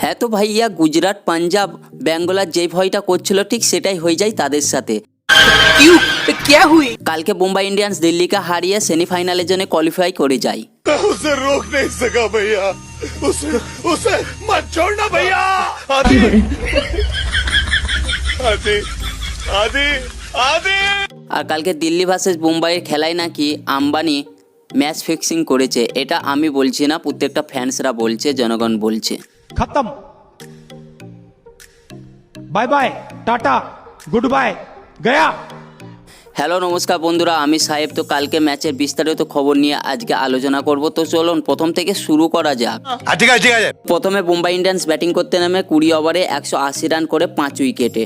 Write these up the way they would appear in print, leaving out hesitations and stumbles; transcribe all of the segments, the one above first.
হ্যাঁ তো ভাইয়া, গুজরাট, পাঞ্জাব, ব্যাঙ্গালোর যেই ভয়টা করছিল ঠিক সেটাই হয়ে যায় তাদের সাথে। क्यों? क्या हुई? কালকে মুম্বাই ইন্ডিয়ান্স দিল্লিকে হারিয়ে সেমিফাইনালের জন্য কোয়ালিফাই করে যায়। उसे रोक नहीं सका भैया, उसे उसे मत छोड़ना भैया। आदि आदि आदि आदि আর কালকে দিল্লি ভার্সেস মুম্বাইয়ের খেলায় নাকি আম্বানি ম্যাচ ফিক্সিং করেছে। এটা আমি বলছি না, প্রত্যেকটা ফ্যান্সরা বলছে, জনগণ বলছে। खत्म, bye bye, tata, good bye, गया। হ্যালো নমস্কার বন্ধুরা, আমি সাহেব। তো কালকে ম্যাচের বিস্তারিত খবর নিয়ে আজকে আলোচনা করব। তো চলুন প্রথম থেকে শুরু করা যাক। ठीक है প্রথমে মুম্বাই ইন্ডিয়ান্স ব্যাটিং করতে নামে 20 ওভারে 180 রান করে 5 উইকেটে।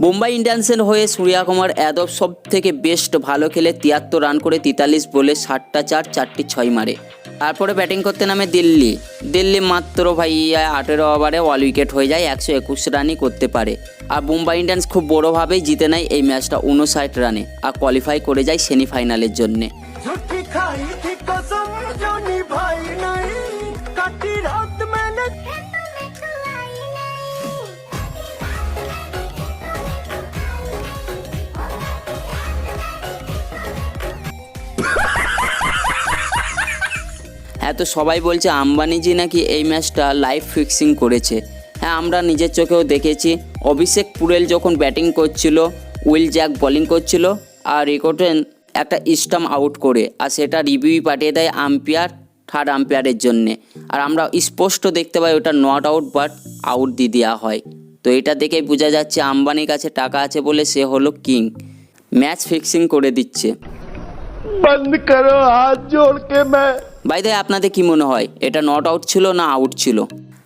মুম্বাই ইন্ডিয়ান্সের হয়ে সূর্যা কুমার যাদব সব থেকে বেস্ট ভালো খেলে 73 রান করে 43 বলে 60টা 4, 4টি 6 মারে। তারপরে ব্যাটিং করতে নামে দিল্লি মাত্র ভাইয়া 18 ওভারে অল উইকেট হয়ে যায়, 121 রানই করতে পারে। আর মুম্বাই ইন্ডিয়ান্স খুব বড়োভাবেই জিতে নেয় এই ম্যাচটা 59 রানে আর কোয়ালিফাই করে যায় সেমিফাইনালের জন্যে। হ্যাঁ তো সবাই বলছে আম্বানিজি নাকি এই ম্যাচটা লাইভ ফিক্সিং করেছে। হ্যাঁ আমরা নিজের চোখেও দেখেছি। অভিষেক পুরেল যখন ব্যাটিং করছিল, উইল জ্যাক বোলিং করছিল আর রেকর্ডেন একটা স্টাম্প আউট করে, আর সেটা রিভিউ পাঠিয়ে দেয় থার্ড আম্পায়ারের জন্যে। আর আমরা স্পষ্ট দেখতে পাই ওটা নট আউট বাট আউট দিয়ে দেওয়া হয়। তো এটা দেখেই বোঝা যাচ্ছে আম্বানির কাছে টাকা আছে বলে সে হলো কিং, ম্যাচ ফিক্সিং করে দিচ্ছে। बंद करो हाथ जोड़ के मैं। বাই দ্য আপনাদের কি মনে হয় এটা নট আউট ছিল না আউট ছিল?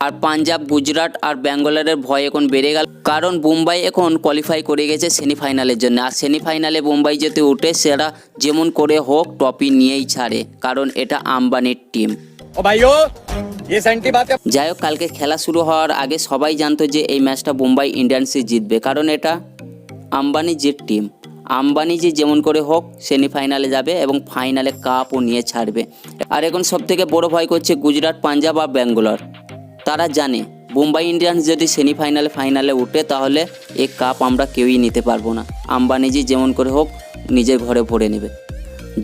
আর পাঞ্জাব, গুজরাট আর ব্যাঙ্গালোরের ভয় এখন বেড়ে গেল, কারণ মুম্বাই এখন কোয়ালিফাই করে গেছে সেমিফাইনালের জন্য। আর সেমিফাইনালে মুম্বাই যদি ওঠে সেটা যেমন করে হোক ট্রফি নিয়েই ছাড়ে, কারণ এটা আম্বানির টিম। যাই হোক, কালকে খেলা শুরু হওয়ার আগে সবাই জানতো যে এই ম্যাচটা মুম্বাই ইন্ডিয়ান্সই জিতবে, কারণ এটা আম্বানিজির টিম। আম্বানিজি যেমন করে হোক সেমিফাইনালে যাবে এবং ফাইনালে কাপও নিয়ে ছাড়বে। আর এখন সবথেকে বড় ভয় করছে গুজরাট, পাঞ্জাব আর ব্যাঙ্গালোর। তারা জানে মুম্বাই ইন্ডিয়ান্স যদি ফাইনালে উঠে তাহলে এই কাপ আমরা কেউই নিতে পারবো না। আম্বানিজি যেমন করে হোক নিজের ঘরে ভরে নেবে।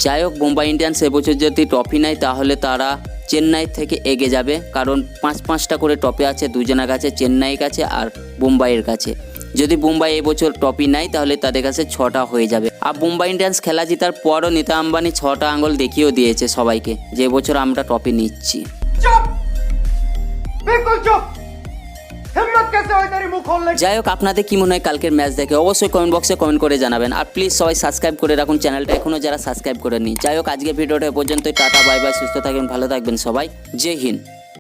যাই হোক, মুম্বাই ইন্ডিয়ান্স এবছর যদি ট্রফি নেয় তাহলে তারা চেন্নাই থেকে এগে যাবে, কারণ 5-5টা করে ট্রফি আছে দুজনের কাছে, চেন্নাইয়ের কাছে আর মুম্বাইয়ের কাছে। যদি মুম্বাই এবছর ট্রফি নেয় তাহলে তাদের কাছে 6টা হয়ে যাবে। আর মুম্বাই ইন্ডিয়ান্স খেলা জেতার পরও নীতা আম্বানি 6টা আঙুল দেখিয়েও দিয়েছে সবাইকে যে এবছর আমরা ট্রফি নিচ্ছি। যাই হোক, আপনাদের কি মনে হয় কালকের ম্যাচ দেখে অবশ্যই কমেন্ট বক্সে কমেন্ট করে জানাবেন। আর প্লিজ সবাই সাবস্ক্রাইব করে রাখুন চ্যানেলটা এখনও যারা সাবস্ক্রাইব করেননি। যাই হোক, আজকের ভিডিওটা পর্যন্তই। টাটা, বাই বাই, সুস্থ থাকবেন, ভালো থাকবেন সবাই। জয় হিন্দ।